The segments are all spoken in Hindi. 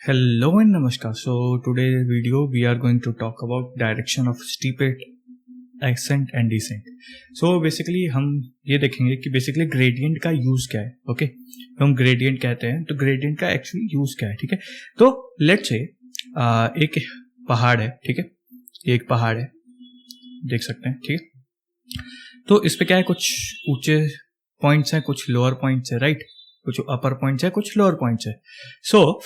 Hello and namaskar. So today's video we are going to talk about direction of steepest ascent and descent. So basically हम ये देखेंगे कि basically gradient का use क्या है. Okay, हम gradient कहते हैं तो gradient का actually use क्या है. ठीक है, तो let's say एक पहाड़ है. ठीक है, एक पहाड़ है, देख सकते हैं. ठीक है, तो इस पे क्या है, कुछ ऊंचे पॉइंट्स हैं, कुछ लोअर पॉइंट्स है, राइट. कुछ अपर पॉइंट्स है, कुछ लोअर पॉइंट्स है. सो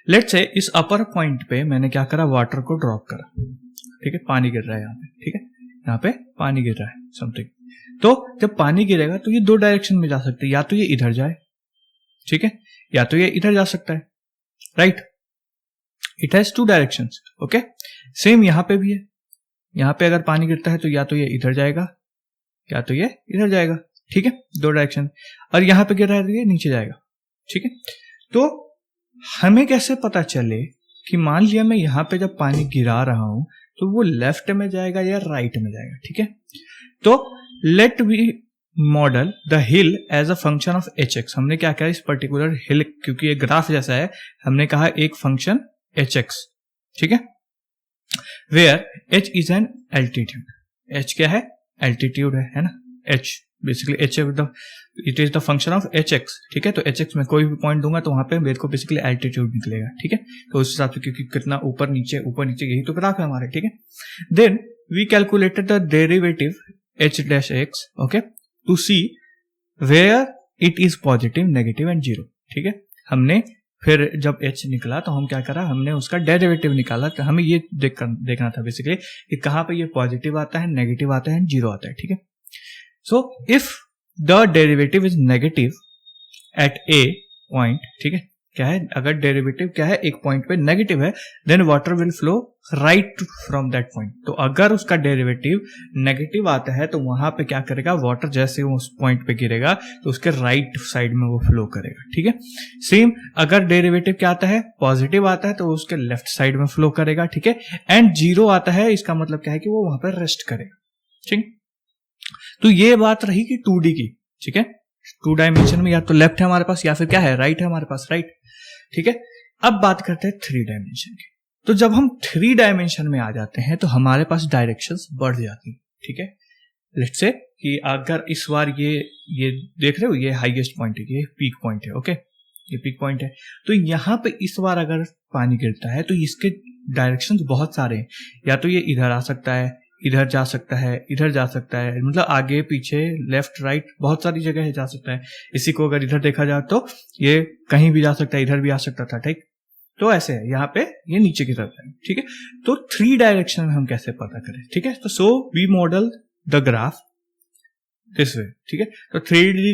लेट्स से इस अपर पॉइंट पे मैंने क्या करा, वाटर को ड्रॉप करा. ठीक है, पानी गिर रहा है यहाँ पे. ठीक है, यहाँ पे पानी गिर रहा है समथिंग. तो जब पानी गिरेगा तो ये दो डायरेक्शन में जा सकते हैं, या तो ये इधर जाए, ठीक है, या तो ये इधर जा सकता है, right. It has two directions. Okay, same यहाँ पे भी है. यहाँ पे अगर पानी गिरता है तो या तो ये इधर जाएगा या तो ये इधर जाएगा. ठीक है, दो डायरेक्शन. और यहाँ पे गिर रहा है तो ये नीचे जाएगा. ठीक है, तो हमें कैसे पता चले कि मान लिया मैं यहाँ पे जब पानी गिरा रहा हूं तो वो लेफ्ट में जाएगा या राइट में जाएगा. ठीक है, तो let we model the hill as a function of h x. हमने क्या किया, इस पर्टिकुलर हिल, क्योंकि ये ग्राफ जैसा है, हमने कहा एक फंक्शन एच एक्स. ठीक है, where h is an altitude. H क्या है, एल्टीट्यूड है ना. H basically h it is the function of h x. ठीक है, तो एच एक्स में कोई भी पॉइंट दूंगा तो वहां पे मेरे को बेसिकली एल्टीट्यूड निकलेगा. ठीक है, तो उस हिसाब से, क्योंकि कितना ऊपर नीचे यही तो ग्राफ है हमारे. ठीक है, then we calculated the derivative h dash x, okay, to see where it is positive, negative and zero. ठीक है, हमने फिर जब एच निकला तो हम क्या करा, हमने उसका डेरिवेटिव निकाला. तो हमें ये देखना था बेसिकली कि कहाँ पे ये पॉजिटिव आता है, नेगेटिव आता है, जीरो आता है. ठीक है, so if the derivative is negative at a point, ठीक है, क्या है, अगर डेरिवेटिव क्या है, एक पॉइंट पे नेगेटिव है, then water will flow right from that point. तो अगर उसका डेरिवेटिव नेगेटिव आता है तो वहां पे क्या करेगा, वाटर जैसे वो उस पॉइंट पे गिरेगा तो उसके राइट साइड में वो फ्लो करेगा. ठीक है, सेम अगर डेरिवेटिव क्या आता है, पॉजिटिव आता है, तो उसके लेफ्ट साइड में फ्लो करेगा. ठीक है, एंड जीरो आता है, इसका मतलब क्या है कि वो वहां पर रेस्ट करेगा. ठीक, तो ये बात रही कि 2D की. ठीक है, 2 डायमेंशन में या तो लेफ्ट है हमारे पास या फिर क्या है, राइट है हमारे पास, राइट. ठीक है, अब बात करते हैं 3 डायमेंशन की. तो जब हम 3 डायमेंशन में आ जाते हैं तो हमारे पास डायरेक्शंस बढ़ जाती हैं. ठीक है, लेट्स से कि अगर इस बार ये देख रहे हो, ये हाईएस्ट पॉइंट है, ये पीक पॉइंट है. ओके, ये पीक पॉइंट है. तो यहाँ पे इस बार अगर पानी गिरता है तो इसके डायरेक्शंस बहुत सारे हैं. या तो ये इधर आ सकता है, इधर जा सकता है, इधर जा सकता है, मतलब आगे पीछे लेफ्ट राइट बहुत सारी जगह जा सकता है. इसी को अगर इधर देखा जाए तो ये कहीं भी जा सकता है, इधर भी आ सकता था. ठीक, तो ऐसे है, यहाँ पे ये नीचे की तरफ है. ठीक है, तो 3 डायरेक्शन में हम कैसे पता करें. ठीक है, तो so we model the graph this way. ठीक है, तो 3D,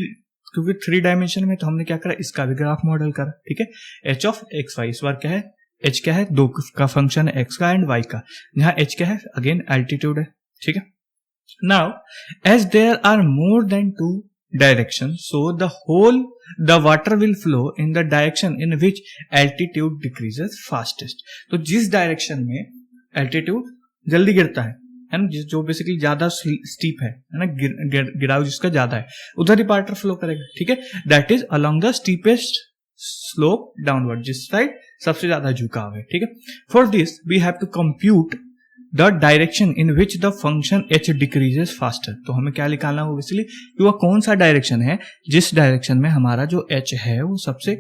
क्योंकि 3 डायमेंशन में तो हमने क्या करा, इसका भी ग्राफ मॉडल करा. ठीक है, एच ऑफ एक्स वाई, इस बार क्या है, एच क्या है, दो का फंक्शन है, एक्स का एंड वाई का. यहाँ एच क्या है, अगेन एल्टीट्यूड है. ठीक है, now as there are more than 2 direction, so the water will flow in the direction in which altitude decreases fastest. तो जिस डायरेक्शन में एल्टीट्यूड जल्दी गिरता है ना, जो बेसिकली ज्यादा स्टीप है ना, गिराव जिसका ज्यादा है, उधर ही वाटर फ्लो करेगा. ठीक है, that is along the steepest slope downward, जिस साइड सबसे ज्यादा झुकाव है. ठीक है, for this we have to compute the direction in which the function h decreases faster. तो हमें क्या निकालना होगा बेसिकली, कि वह कौन सा डायरेक्शन है जिस डायरेक्शन में हमारा जो एच है वो सबसे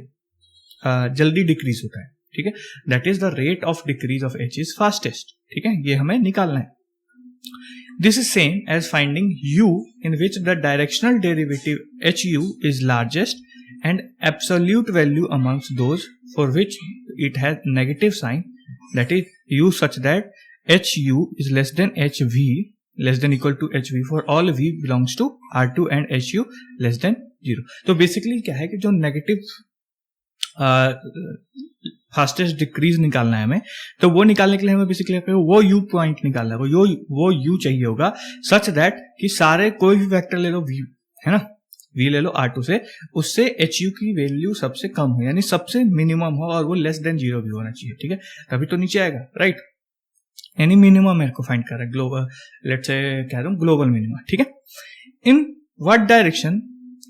जल्दी डिक्रीज होता है. ठीक है, that is the rate of decrease of H is fastest. ठीक है, ये हमें निकालना है. This is same as finding u in which the directional derivative hu is largest and absolute value amongst those for which it has negative sign, that is u such that hu is less than hv, less than equal to hv for all v belongs to R2 and hu less than 0. तो बेसिकली क्या है कि जो नेगेटिव फास्टेस्ट डिक्रीज निकालना है हमें, तो वो निकालने के लिए हमें बेसिकली वो यू पॉइंट निकालना है, वो यू चाहिए होगा सच दैट कि सारे कोई भी वेक्टर ले लो वी, है ना, वी ले लो R2 से, उससे एच यू की वैल्यू सबसे कम हो, यानी सबसे मिनिमम हो, और वो लेस देन 0 भी होना चाहिए. ठीक है, तभी तो नीचे आएगा, राइट. यानी मिनिमम मेरे को फाइंड कर रहा है, ग्लोबल, लेट्स से कह रहा हूं ग्लोबल मिनिमम. ठीक है, in what direction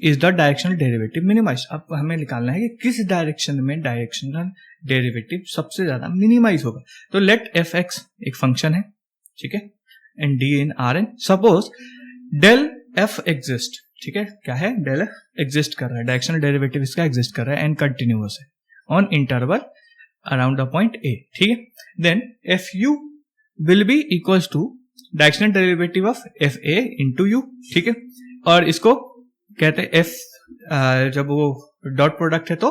is the directional derivative minimize. अब हमें निकालना है कि किस डायरेक्शन में डायरेक्शनल डेरिवेटिव सबसे ज्यादा मिनिमाइज होगा। तो लेट एफ एक्स एक फंक्शन है, ठीक है, and d in r n. Suppose del f exist, ठीक है, क्या है, डेल एफ एग्जिस्ट कर रहा है, डायरेक्शनल डेरिवेटिव इसका एग्जिस्ट कर रहा है एंड कंटिन्यूअस है on interval around the point a, ठीक है। Then f u will be equals to directional derivative of f a into u, ठीक है। और इसको कहते हैं एफ, जब वो डॉट प्रोडक्ट है तो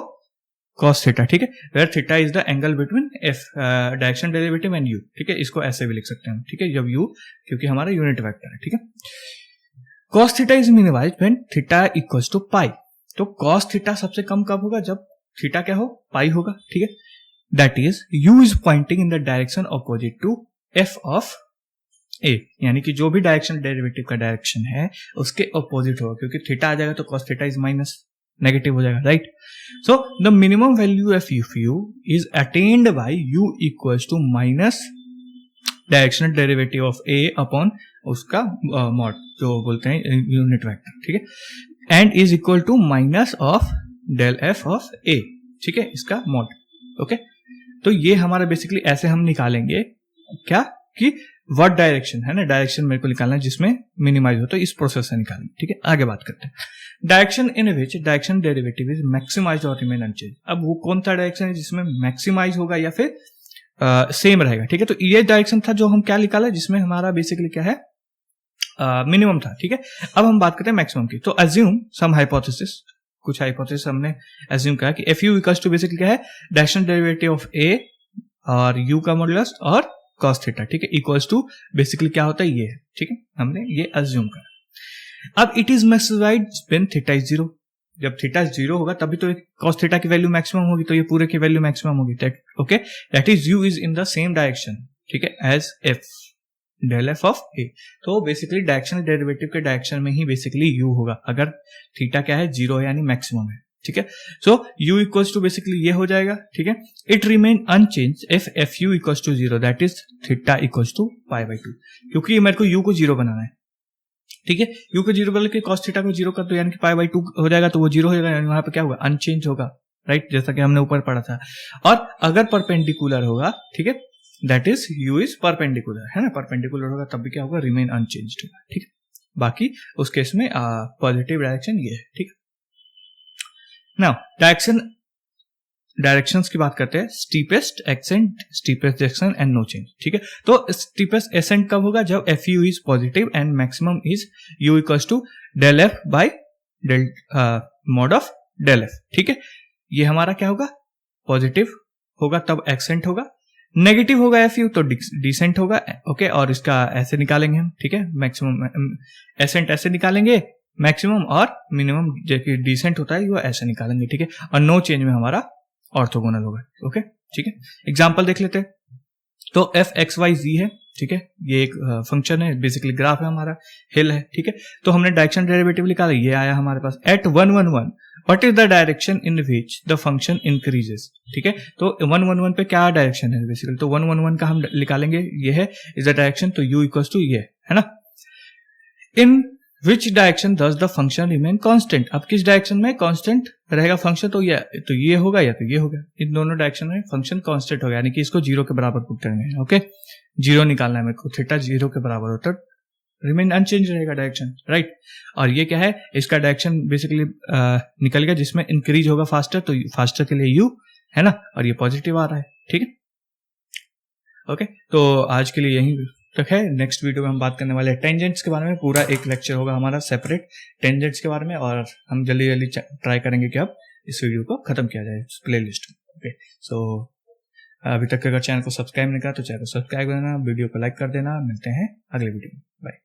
cos थीटा, ठीक है, where theta is the angle between f directional derivative and u, ठीक है। इसको ऐसे भी लिख सकते हैं, ठीक है, जब यू, क्योंकि हमारा यूनिट वेक्टर है, ठीक है। cos theta is minimized when theta equals to pi. तो cos थीटा सबसे कम कब होगा, जब थीटा क्या हो, पाई होगा, ठीक है। That is u is pointing in the direction opposite to f of a, यानी कि जो भी डायरेक्शन डेरिवेटिव का डायरेक्शन है उसके ऑपोजिट होगा, क्योंकि थीटा आ जाएगा तो cos theta is minus, negative हो जाएगा, right. So the minimum value of u is attained by u equals to minus directional derivative of a upon उसका मॉड, जो बोलते हैं यूनिट वेक्टर, ठीक है, and is equal to minus of del f of a, ठीक है, इसका मॉड, ओके। तो ये हमारा बेसिकली ऐसे हम निकालेंगे क्या, कि व्हाट डायरेक्शन है ना, डायरेक्शन मेरे को निकालना है जिसमें मिनिमाइज हो, तो इस प्रोसेस से निकालेंगे, ठीक है। आगे बात करते हैं direction in which direction derivative is maximize और रिमेन अनचेंज। अब वो कौन सा डायरेक्शन है जिसमें मैक्सिमाइज होगा या फिर सेम रहेगा, ठीक है। तो ये डायरेक्शन था जो हम क्या निकाला, जिसमें हमारा बेसिकली क्या है, मिनिमम था, ठीक है। अब हम बात करते हैं मैक्सिमम की। तो अज्यूम सम हाइपोथेसिस, कुछ हाइपोथेसिस हमने अज्यूम किया कि f u equals to basically क्या है, डायरेक्शनल डेरिवेटिव ऑफ ए और यू का मॉडुलस और cos थीटा, ठीक है, इक्वल्स टू बेसिकली क्या होता है, ये है, ठीक है, हमने ये अज्यूम करा। अब it is maximized when theta is 0। जब थीटा 0 होगा तभी तो cos थीटा की वैल्यू मैक्सिमम होगी, तो ये पूरे की वैल्यू मैक्सिमम होगी, okay. That is u is in the same direction, ठीक है, as f del f of a। तो बेसिकली डायरेक्शनल डेरिवेटिव के डायरेक्शन में ही बेसिकली u होगा अगर थीटा क्या है, 0 है, यानी मैक्सिमम है, ठीक है। So u equals to basically ये हो जाएगा, ठीक है। It remain unchanged if f u equals to 0, that is theta equals to pi by 2, क्योंकि मेरे को u को 0 बनाना है, ठीक है। u को 0 बना के cos थीटा को 0 कर दो, यानी कि पाई बाई 2 हो जाएगा, तो वो 0 हो जाएगा, यानी वहां पे क्या होगा, अनचेंज होगा, राइट, जैसा कि हमने ऊपर पढ़ा था। और अगर परपेंडिकुलर होगा, ठीक है, that is u is perpendicular, है ना, परपेंडिकुलर होगा तब भी क्या होगा, रिमेन अनचेंज्ड होगा, ठीक है। बाकी उस केस में पॉजिटिव डायरेक्शन ये है, ठीक है। नाउ डायरेक्शंस की बात करते हैं, steepest ascent, steepest descent and no change, ठीक है। तो स्टीपेस्ट एसेंट कब होगा, जब f u is positive and maximum is u equals to del f by del mod of del f, ठीक है। ये हमारा क्या होगा, पॉजिटिव होगा तब एक्सेंट होगा, नेगेटिव होगा एफ यू तो डिसेंट होगा, ओके। और इसका ऐसे निकालेंगे हम, ठीक है, मैक्सिमम एसेंट ऐसे निकालेंगे, मैक्सिमम और मिनिमम जो कि डिसेंट होता है वो ऐसे निकालेंगे, ठीक है। और नो चेंज में हमारा ऑर्थोगोनल होगा, ओके, ठीक है। एग्जांपल देख लेते हैं। तो एफ एक्स वाई जी है, ठीक है, ये एक फंक्शन है, बेसिकली ग्राफ है हमारा, हिल है, ठीक है। तो हमने डायरेक्शन डेरिवेटिव निकाला, ये आया हमारे पास at 111 what is the direction in which the function increases, ठीक है। तो 111 पे क्या डायरेक्शन है बेसिकली, तो 111 का हम निकालेंगे, ये है इज द डायरेक्शन, तो u इक्वल्स टू ये है ना। In which direction does the function remain constant, अब किस डायरेक्शन में कांस्टेंट रहेगा फंक्शन, तो ये होगा या तो ये होगा, इन दोनों डायरेक्शन में फंक्शन कांस्टेंट होगा, यानी कि इसको 0 के बराबर पुट करेंगे, ओके। 0 निकालना है मेरे को, थीटा 0 के बराबर होता रिमेन अनचेंज रहेगा डायरेक्शन, राइट। और ये क्या है, इसका डायरेक्शन बेसिकली निकल गया जिसमें इंक्रीज होगा फास्टर, तो फास्टर के लिए u है ना, और ये पॉजिटिव आ रहा है, ठीक है, ओके। तो आज के लिए यही तक है। नेक्स्ट वीडियो में हम बात करने वाले हैं टेंजेंट्स के बारे में, पूरा एक लेक्चर होगा हमारा सेपरेट टेंजेंट्स के बारे में, और हम जल्दी जल्दी ट्राई करेंगे कि अब इस वीडियो को खत्म किया जाए प्ले लिस्ट में, ओके। सो अभी तक अगर चैनल को सब्सक्राइब नहीं करा तो चैनल को सब्सक्राइब कर देना, वीडियो को लाइक कर देना। मिलते हैं अगले वीडियो में, बाय।